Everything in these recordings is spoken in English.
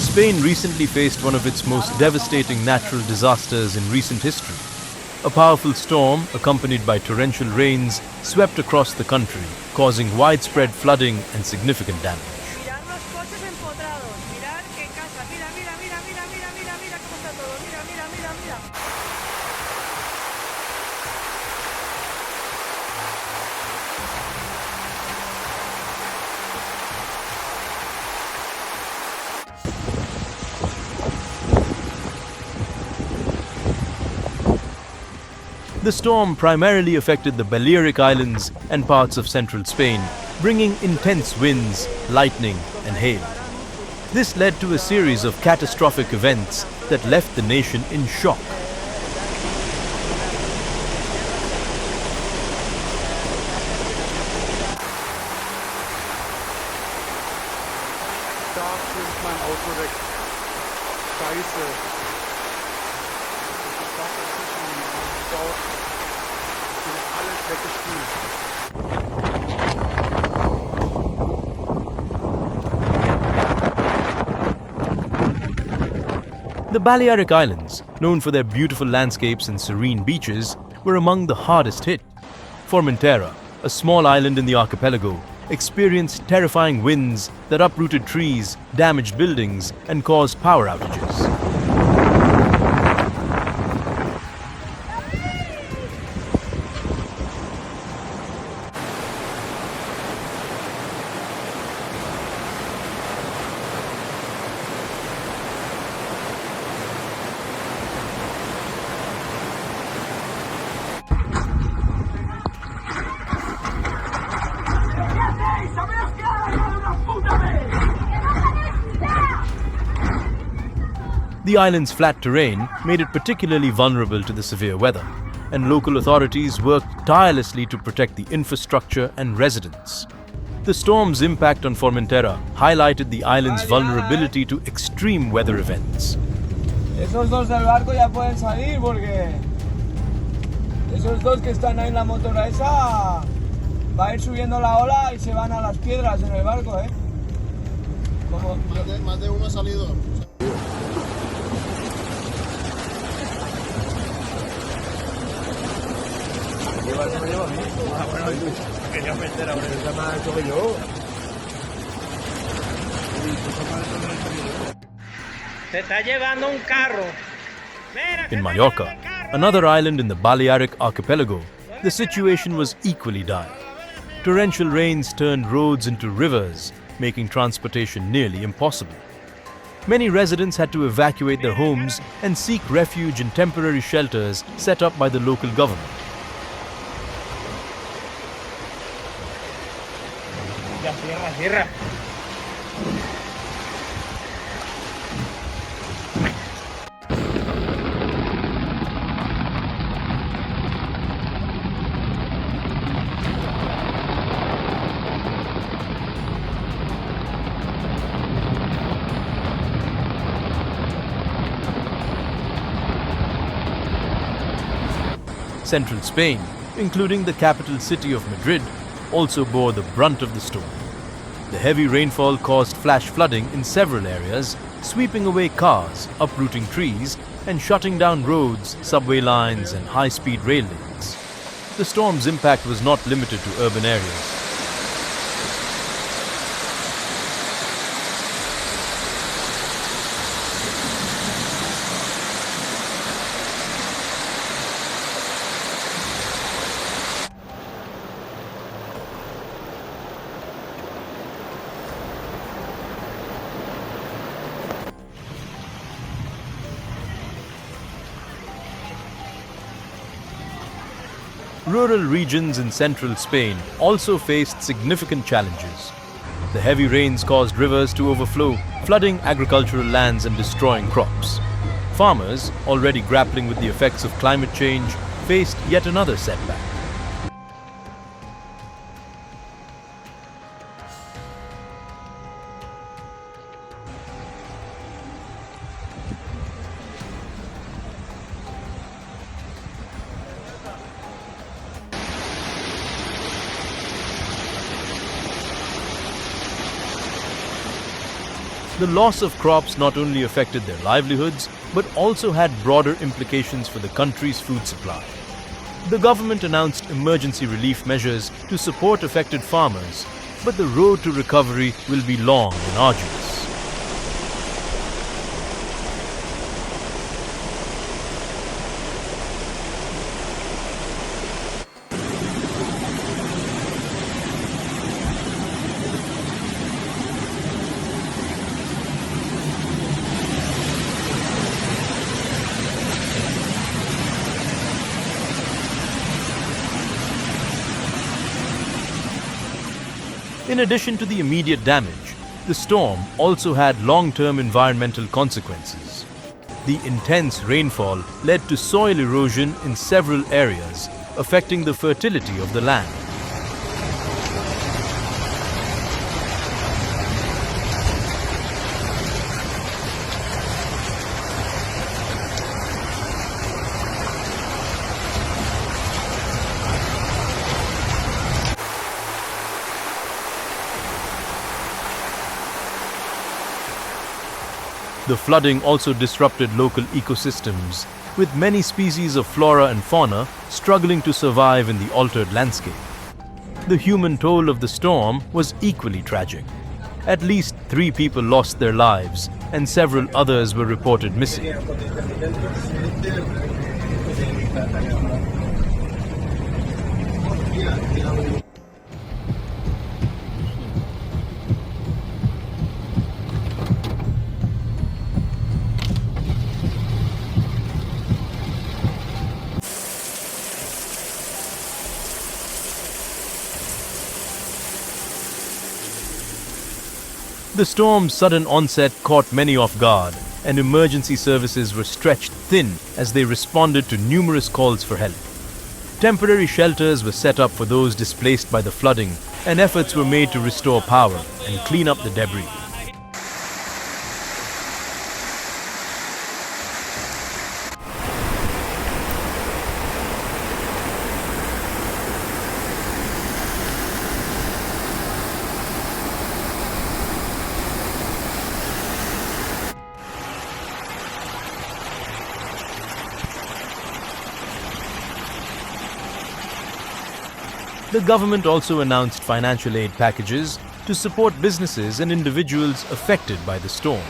Spain recently faced one of its most devastating natural disasters in recent history. A powerful storm, accompanied by torrential rains, swept across the country, causing widespread flooding and significant damage. The storm primarily affected the Balearic Islands and parts of central Spain, bringing intense winds, lightning, and hail. This led to a series of catastrophic events that left the nation in shock. The Balearic Islands, known for their beautiful landscapes and serene beaches, were among the hardest hit. Formentera, a small island in the archipelago, experienced terrifying winds that uprooted trees, damaged buildings, and caused power outages. The island's flat terrain made it particularly vulnerable to the severe weather, and local authorities worked tirelessly to protect the infrastructure and residents. The storm's impact on Formentera highlighted the island's vulnerability to extreme weather events. Esos dos del barco ya pueden salir porque esos dos que están ahí en la motora esa va a ir subiendo la ola y se van a las piedras en el barco, ¿eh? Como... Más de uno ha salido. Quería meter ahora. Está más alto que yo. Se está llevando un carro. In Mallorca, another island in the Balearic archipelago, the situation was equally dire. Torrential rains turned roads into rivers, making transportation nearly impossible. Many residents had to evacuate their homes and seek refuge in temporary shelters set up by the local government. Central Spain, including the capital city of Madrid, also bore the brunt of the storm. The heavy rainfall caused flash flooding in several areas, sweeping away cars, uprooting trees, and shutting down roads, subway lines, and high-speed rail links. The storm's impact was not limited to urban areas. Rural regions in central Spain also faced significant challenges. The heavy rains caused rivers to overflow, flooding agricultural lands and destroying crops. Farmers, already grappling with the effects of climate change, faced yet another setback. The loss of crops not only affected their livelihoods, but also had broader implications for the country's food supply. The government announced emergency relief measures to support affected farmers, but the road to recovery will be long and arduous. In addition to the immediate damage, the storm also had long-term environmental consequences. The intense rainfall led to soil erosion in several areas, affecting the fertility of the land. The flooding also disrupted local ecosystems, with many species of flora and fauna struggling to survive in the altered landscape. The human toll of the storm was equally tragic. At least 3 people lost their lives, and several others were reported missing. The storm's sudden onset caught many off guard, and emergency services were stretched thin as they responded to numerous calls for help. Temporary shelters were set up for those displaced by the flooding, and efforts were made to restore power and clean up the debris. The government also announced financial aid packages to support businesses and individuals affected by the storm.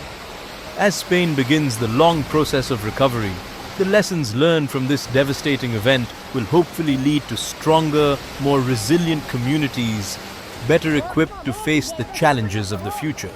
As Spain begins the long process of recovery, the lessons learned from this devastating event will hopefully lead to stronger, more resilient communities, better equipped to face the challenges of the future.